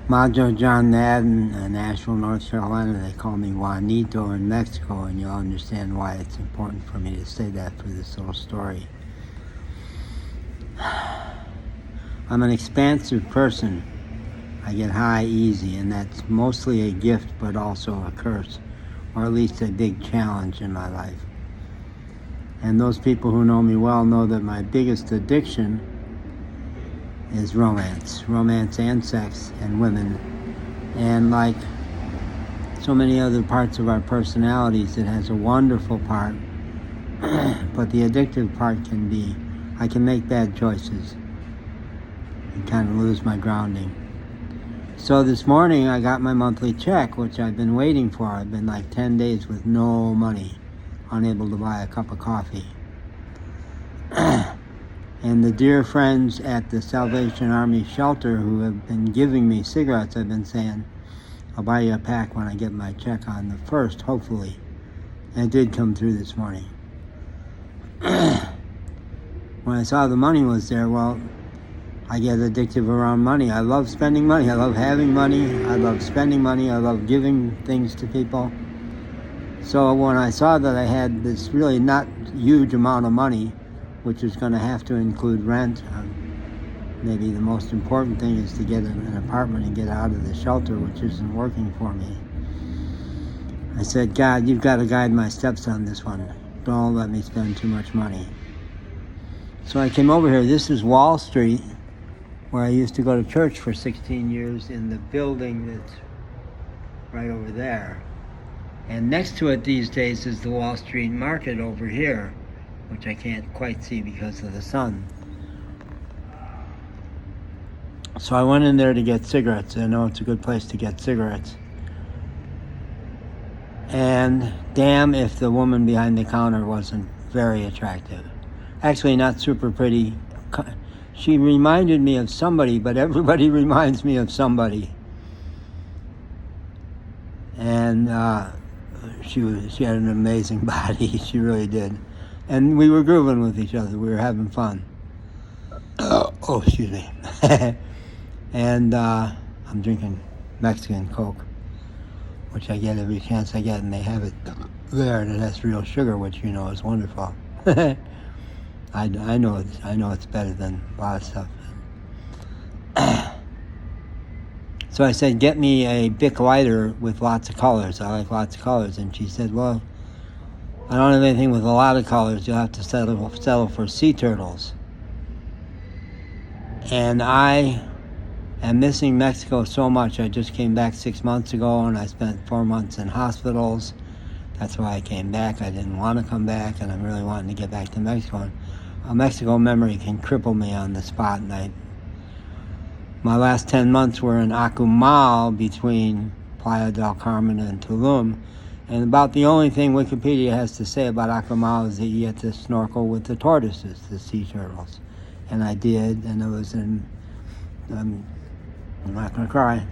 Majo John Madden, Nashville, North Carolina. They call me Juanito in Mexico, and you'll understand why it's important for me to say that for this little story. I'm an expansive person. I get high easy, and that's mostly a gift, but also a curse, or at least a big challenge in my life. And those people who know me well know that my biggest addiction is romance and sex and women. And like so many other parts of our personalities, it has a wonderful part, but the addictive part can be, I can make bad choices and kind of lose my grounding. So this morning I got my monthly check, which I've been waiting for. I've been like 10 days with no money, unable to buy a cup of coffee. And the dear friends at the Salvation Army shelter who have been giving me cigarettes, I've been saying, I'll buy you a pack when I get my check on the 1st, hopefully. And it did come through this morning. When I saw the money was there, well, I get addictive around money. I love spending money. I love having money. I love spending money. I love giving things to people. So when I saw that I had this really not huge amount of money, which is going to have to include rent, maybe the most important thing is to get an apartment and get out of the shelter, which isn't working for me. I said, God, you've got to guide my steps on this one. Don't let me spend too much money. So I came over here. This is Wall Street, where I used to go to church for 16 years in the building that's right over there. And next to it these days is the Wall Street Market over here, which I can't quite see because of the sun. So I went in there to get cigarettes. I know it's a good place to get cigarettes. And damn if the woman behind the counter wasn't very attractive. Actually, not super pretty. She reminded me of somebody, but everybody reminds me of somebody. And she had an amazing body. She really did. And we were grooving with each other. We were having fun. Oh, excuse me. And I'm drinking Mexican Coke, which I get every chance I get, and they have it there, and it has real sugar, which you know is wonderful. I know it's better than a lot of stuff. So I said, get me a Bic lighter with lots of colors. I like lots of colors. And she said, well, I don't have anything with a lot of colors. You'll have to settle for sea turtles. And I am missing Mexico so much. I just came back 6 months ago, and I spent 4 months in hospitals. That's why I came back. I didn't want to come back, and I'm really wanting to get back to Mexico. And a Mexico memory can cripple me on the spot. And my last 10 months were in Akumal between Playa del Carmen and Tulum. And about the only thing Wikipedia has to say about Akumal is that you get to snorkel with the tortoises, the sea turtles. And I did, and it was I'm not going to cry.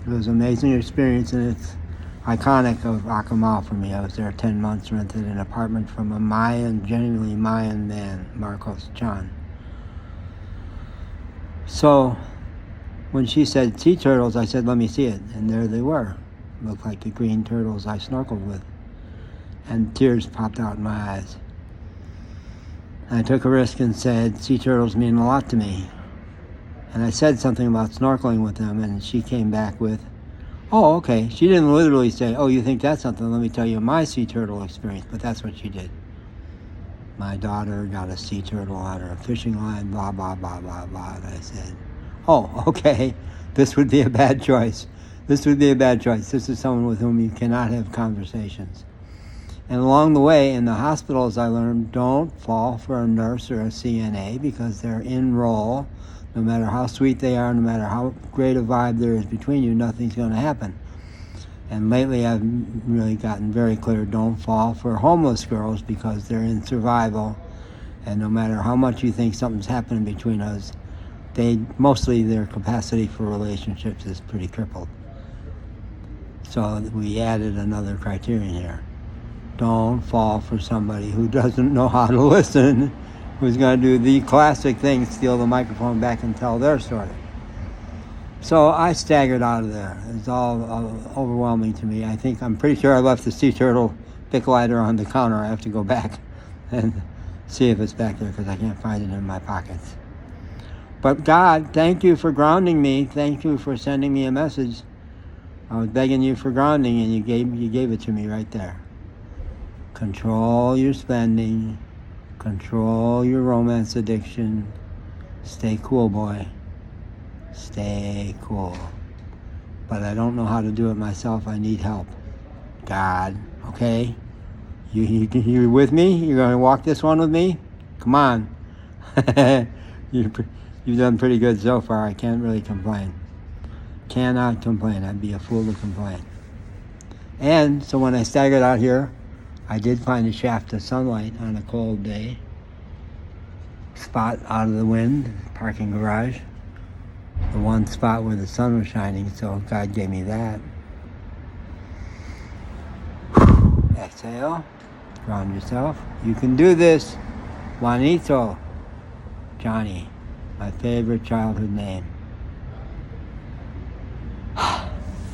It was an amazing experience, and it's iconic of Akumal for me. I was there 10 months, rented an apartment from a genuinely Mayan man, Marcos Chan. So when she said sea turtles, I said, let me see it. And there they were. Looked like the green turtles I snorkeled with. And tears popped out in my eyes. And I took a risk and said, sea turtles mean a lot to me. And I said something about snorkeling with them, and she came back with, oh, okay. She didn't literally say, oh, you think that's something? Let me tell you my sea turtle experience. But that's what she did. My daughter got a sea turtle out of a fishing line, blah, blah, blah, blah, blah. And I said, oh, okay. This would be a bad choice. This would be a bad choice. This is someone with whom you cannot have conversations. And along the way, in the hospitals, I learned don't fall for a nurse or a CNA because they're in role. No matter how sweet they are, no matter how great a vibe there is between you, nothing's going to happen. And lately, I've really gotten very clear, don't fall for homeless girls because they're in survival. And no matter how much you think something's happening between us, mostly their capacity for relationships is pretty crippled. So we added another criterion here. Don't fall for somebody who doesn't know how to listen, who's going to do the classic thing, steal the microphone back and tell their story. So I staggered out of there. It's all overwhelming to me. I'm pretty sure I left the sea turtle pick lighter on the counter. I have to go back and see if it's back there because I can't find it in my pockets. But God, thank you for grounding me. Thank you for sending me a message. I was begging you for grounding, and you gave it to me right there. Control your spending. Control your romance addiction. Stay cool, boy. Stay cool. But I don't know how to do it myself. I need help. God, okay? You with me? You're going to walk this one with me? Come on. You've done pretty good so far. I can't really complain. Cannot complain. I'd be a fool to complain. And so when I staggered out here, I did find a shaft of sunlight on a cold day. Spot out of the wind, parking garage. The one spot where the sun was shining, so God gave me that. Exhale. Ground yourself. You can do this. Juanito. Johnny. My favorite childhood name.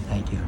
Thank you.